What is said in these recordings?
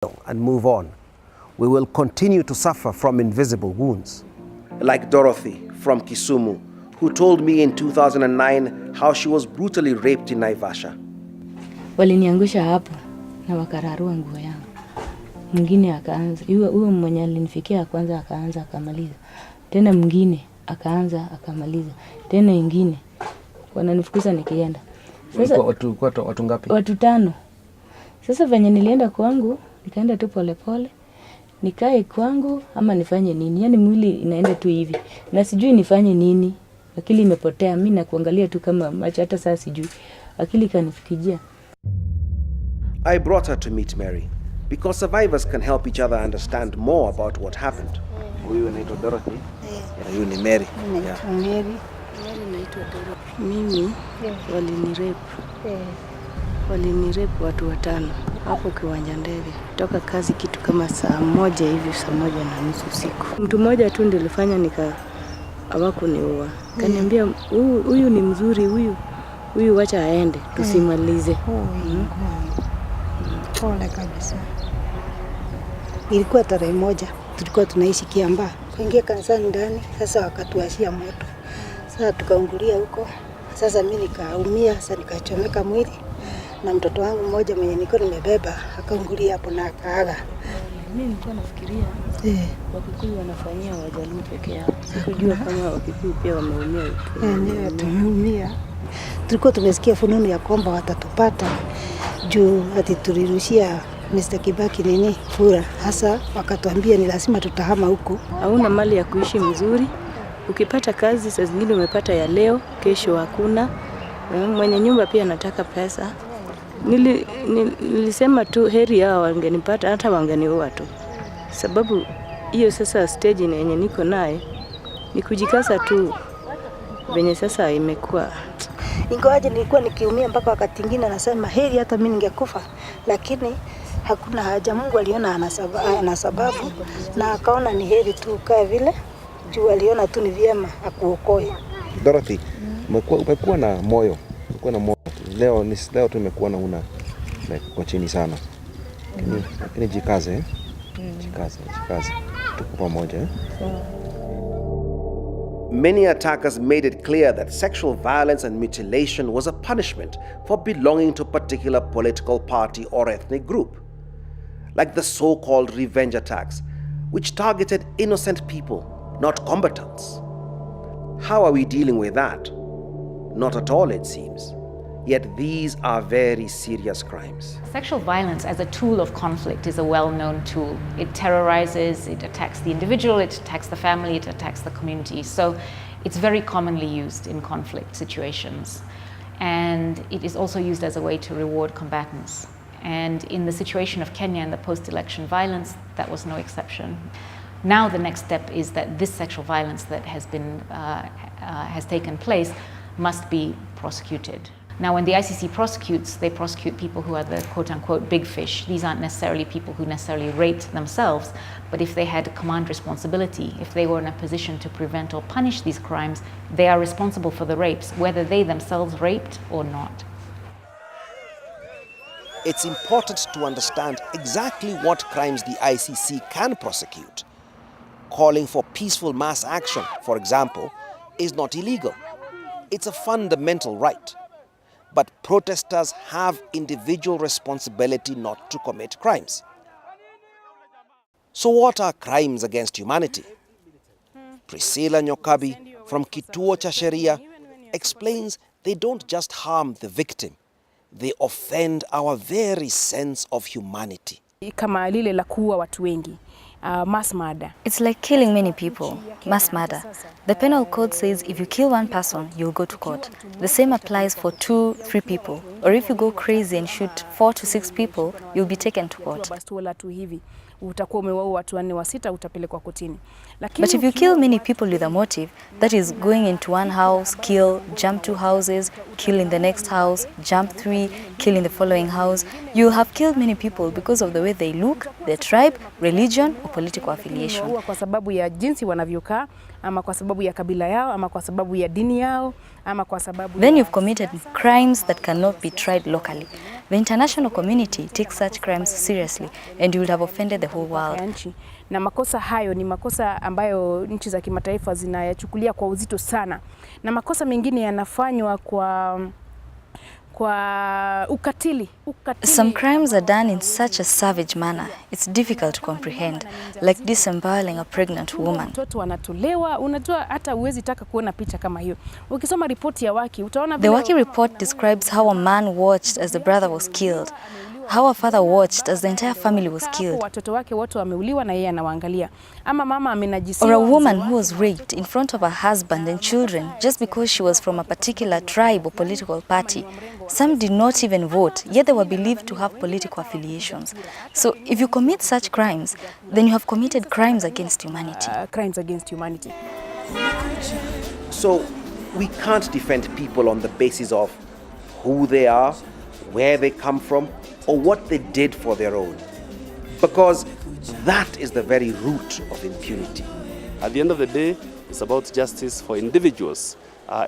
and move on, we will continue to suffer from invisible wounds. Like Dorothy from Kisumu, who told me in 2009 how she was brutally raped in Naivasha. Waliniangusha hapo na wakararua nguo yangu. Mwingine akaanza, huyo mwenye alinifikia kwanza akaanza akamaliza. Tena mwingine akaanza akamaliza. Tena wengine wananifukuza nikienda. Sasa watu ngapi? Watu 5. Sasa venye nilienda kwangu, nikaenda tu pole. Nikae kwangu ama nifanye nini? Yaani mwili inaenda tu hivi. Na sijui nifanye nini. Akili imepotea, mimi na kuangalia tu kama macho, hata sasa sijui. Akili kanifikijia. I brought her to meet Mary because survivors can help each other understand more about what happened. Huyu anaitwa Dorothy. Huyu ni Mary. Mary naitwa Dorothy. Mimi walinirape watu 5 hapo kiwanja ndege. Toka kazi kitu kama saa 1 hivi, saa 1:30 usiku. Mtu mmoja tu ndiye alifanya hawakuniua. Kaniambia huyu ni mzuri, huyu wacha aende tusimalize. Pole kabisa. Ilikuwa tarehe 1, tulikuwa tunaishi Kiambaa. Kuingia kanisani ndani, sasa wakatuashia moto. Sasa tukaungulia huko. Sasa mimi nikaumia, sasa nikachomeka mwili. Na mtoto wangu mmoja mwenye niko nimebeba akaungulia hapo na akaaga. Mimi nilikuwa nafikiria Wakikuyu wanafanyia Wajaluo peke yao. Sikujua kama Wakikuyu pia wameumia. Ndio tumeumia. Tulikuwa tumesikia fununu ya kwamba watatupata juu ati tulirushia Mr. Kibaki kura. Hasa wakatuambia ni lazima tutahama huko. Hauna mali ya kuishi mzuri. Ukipata kazi saa zingine umepata ya leo, kesho hakuna. Mwenye nyumba pia anataka pesa. Nilisema tu heri hao wangenipata, hata wangeniua tu. Sababu hiyo sasa stage yenye niko naye ni kujikasa tu venye sasa imekuwa. Ingawaje nilikuwa nikiumia mpaka wakati mwingine nasema heri hata mimi ningekufa, lakini hakuna haja. Mungu aliona ana sababu na akaona ni heri tu kae vile juu aliona tu ni vyema akuokoe. Dorothy, umekuwa na moyo. Leo tumekuwa na kwa chini sana. Lakini jikaze. Jikaze. Tuko pamoja. Many attackers made it clear that sexual violence and mutilation was a punishment for belonging to a particular political party or ethnic group, like the so-called revenge attacks, which targeted innocent people, not combatants. How are we dealing with that? Not at all, it seems. Yet these are very serious crimes. Sexual violence as a tool of conflict is a well-known tool. It terrorizes, it attacks the individual, it attacks the family, it attacks the community. So it's very commonly used in conflict situations. And it is also used as a way to reward combatants. And in the situation of Kenya and the post-election violence, that was no exception. Now the next step is that this sexual violence that has taken place must be prosecuted. Now, when the ICC prosecutes, they prosecute people who are the quote-unquote big fish. These aren't necessarily people who necessarily raped themselves, but if they had command responsibility, if they were in a position to prevent or punish these crimes, they are responsible for the rapes, whether they themselves raped or not. It's important to understand exactly what crimes the ICC can prosecute. Calling for peaceful mass action, for example, is not illegal. It's a fundamental right. But protesters have individual responsibility not to commit crimes. So what are crimes against humanity? Priscilla Nyokabi from Kituo cha Sheria explains they don't just harm the victim, they offend our very sense of humanity. Kama lile la kuua watu wengi. Mass murder. It's like killing many people, mass murder. The penal code says if you kill one person, you'll go to court. The same applies for 2-3 people. Or if you go crazy and shoot 4 to 6 people, you'll be taken to court. But if you kill many people with a motive, that is going into one house, kill, jump 2 houses, kill in the next house, jump 3, kill in the following house, you have killed many people because of the way they look, their tribe, religion, or for political affiliation. Kwa sababu ya jinsi wanavyokaa, ama kwa sababu ya kabila yao, ama kwa sababu ya dini yao, ama kwa sababu Then you've committed crimes that cannot be tried locally. The international community takes such crimes seriously and you will have offended the whole world. Na makosa hayo ni makosa ambayo nchi za kimataifa zinayachukulia kwa uzito sana. Na makosa mengine yanafanywa kwa ukatili. Some crimes are done in such a savage manner, it's difficult to comprehend, like disemboweling a pregnant woman. Mtoto wanatolewa, unajua hata uwezi taka kuona picha kama hiyo. Ukisoma ripoti ya Waki, utaona The Waki report describes how a man watched as the brother was killed, how a father watched as the entire family was killed, watoto wake wote wameuliwa na yeye anawaangalia. Ama mama amenajisiwa, or a woman who was raped in front of her husband and children just because she was from a particular tribe or political party. Some did not even vote, yet they were believed to have political affiliations. So if you commit such crimes, then you have committed crimes against humanity. Crimes against humanity. So we can't defend people on the basis of who they are, where they come from, or what they did for their own, because that is the very root of impunity. At the end of the day, it's about justice for individuals.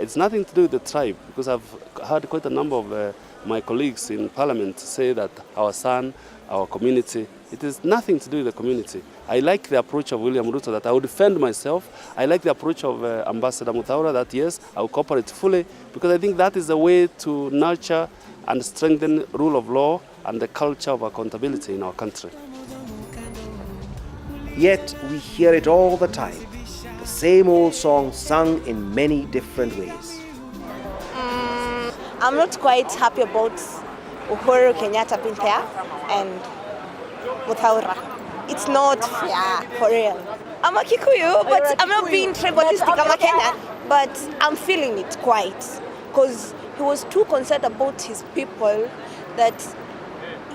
It's nothing to do with the tribe, because I've heard quite a number of my colleagues in parliament say that our son, our community, it is nothing to do with the community. I like the approach of William Ruto that I will defend myself. I like the approach of Ambassador Muthaura that yes, I will cooperate fully, because I think that is the way to nurture and strengthen rule of law and the culture of accountability in our country. Yet we hear it all the time, the same old song sung in many different ways. I'm not quite happy about Uhuru Kenyatta being there and Muthaura. It's not fair, for real. I'm a Kikuyu, but I'm not being tribalistic. I'm a Kenyan, but I'm feeling it quite, because he was too concerned about his people that,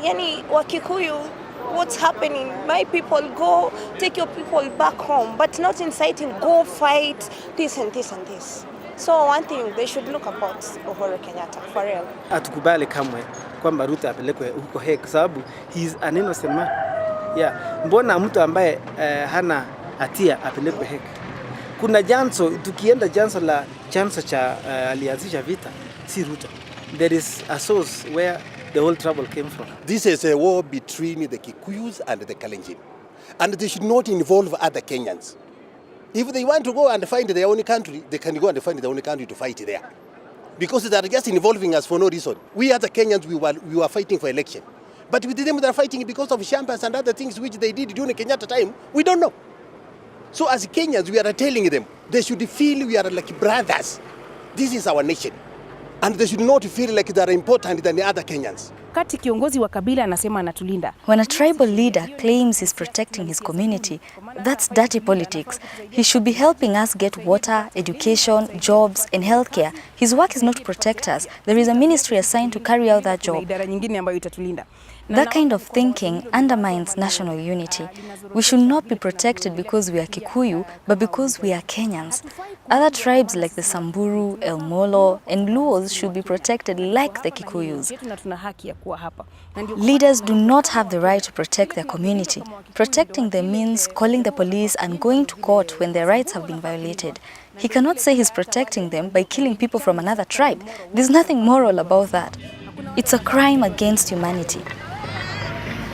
yani, wa Kikuyu, what's happening? My people, go take your people back home, but not inciting, go fight this and this and this. So one thing they should look about Uhuru Kenyatta, for real. Atukubali kamwe kwamba Ruto apelekwe huko Hague kwa sababu he is an innocent man. Yeah, mbona mtu ambaye hana hatia apelekwe Hague? Kuna janso, tukienda chanzo cha alianzisha vita si Ruto. There is a source where the whole trouble came from. This is a war between the Kikuyus and the Kalenjin, and they should not involve other Kenyans. If they want to go and find their own country, they can go and find their own country to fight there. Because they are just involving us for no reason. We as Kenyans, we were fighting for election. But with them, they are fighting because of champers and other things which they did during Kenyatta time. We don't know. So as Kenyans, we are telling them, they should feel we are like brothers. This is our nation. And they should not feel like they are important than the other Kenyans. Kati kiongozi wa kabila anasema anatulinda. When a tribal leader claims he's protecting his community, that's dirty politics. He should be helping us get water, education, jobs, and healthcare. His work is not to protect us. There is a ministry assigned to carry out that job. Idara nyingine ambayo itatulinda. That kind of thinking undermines national unity. We should not be protected because we are Kikuyu, but because we are Kenyans. Other tribes like the Samburu, El Molo, and Luos should be protected like the Kikuyus. Leaders do not have the right to protect their community. Protecting them means calling the police and going to court when their rights have been violated. He cannot say he's protecting them by killing people from another tribe. There's nothing moral about that. It's a crime against humanity.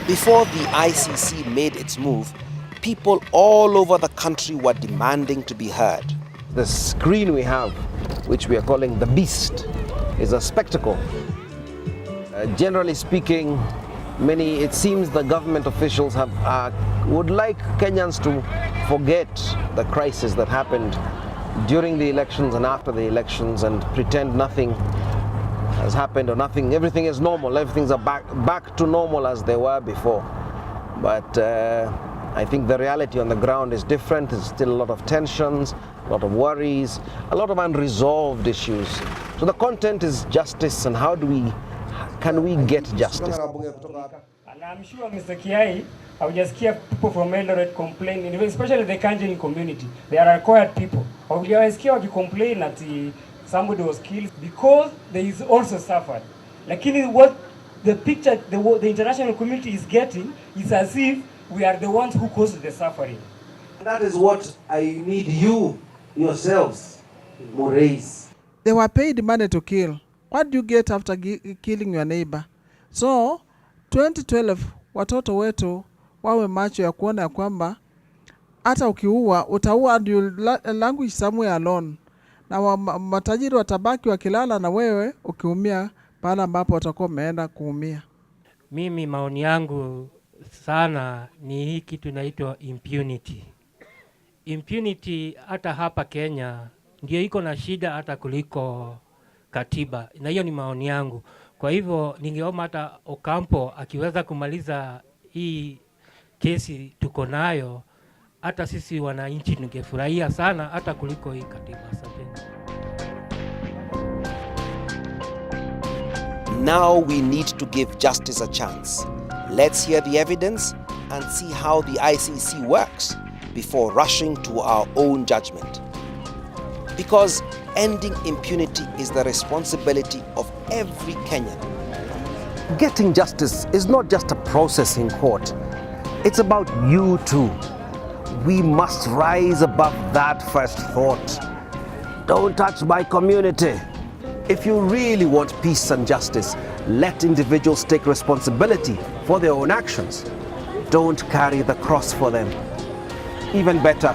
Before the ICC made its move, people all over the country were demanding to be heard. The screen we have, which we are calling the Beast, is a spectacle. Generally speaking, it seems the government officials would like Kenyans to forget the crisis that happened during the elections and after the elections and pretend nothing has happened or everything is normal, everything's back to normal as they were before. But I think the reality on the ground is different. There's still a lot of tensions, a lot of worries, a lot of unresolved issues. So the content is justice, and can we get justice? And I'm sure Mr. Kiai, I would just hear people from Eldoret complaining, especially the Kalenjin community. They are acquired people. I would just hear you complain that somebody was killed because they is also suffered. Like what the picture the international community is getting is as if we are the ones who caused the suffering. That is what I need you yourselves, Morais. They were paid money to kill. What do you get after killing your neighbor? So 2012 watoto wetu wawe macho ya kuona ya kwamba hata ukiua utaua language somewhere alone, na matajiri watabaki wakilala na wewe ukiumia pale ambapo watakuwa wameenda kuumia. Mimi maoni yangu sana ni hii kitu inaitwa impunity. Impunity hata hapa Kenya ndio iko na shida hata kuliko katiba, na hiyo ni maoni yangu. Kwa hivyo ningeomba hata Ocampo akiweza kumaliza hii kesi tuko nayo, hata sisi wananchi tungefurahia sana hata kuliko hii katiba. Now we need to give justice a chance. Let's hear the evidence and see how the ICC works before rushing to our own judgment. Because ending impunity is the responsibility of every Kenyan. Getting justice is not just a process in court. It's about you too. We must rise above that first thought. Don't touch my community. If you really want peace and justice, let individuals take responsibility for their own actions. Don't carry the cross for them. Even better,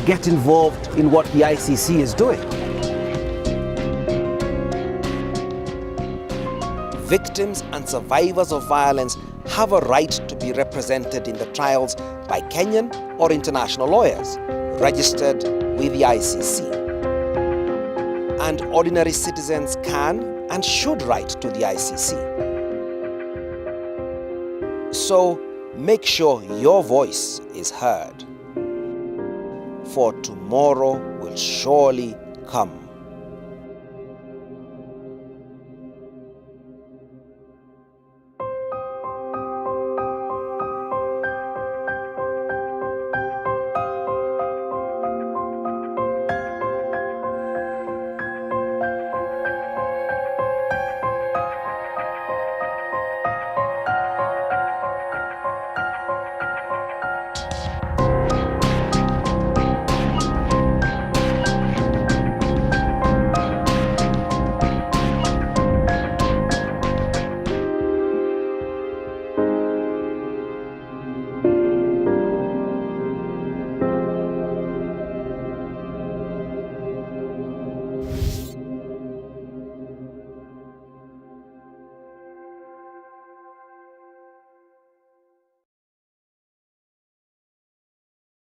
get involved in what the ICC is doing. Victims and survivors of violence have a right to be represented in the trials by Kenyan or international lawyers registered with the ICC. And ordinary citizens can and should write to the ICC. So make sure your voice is heard. For tomorrow will surely come.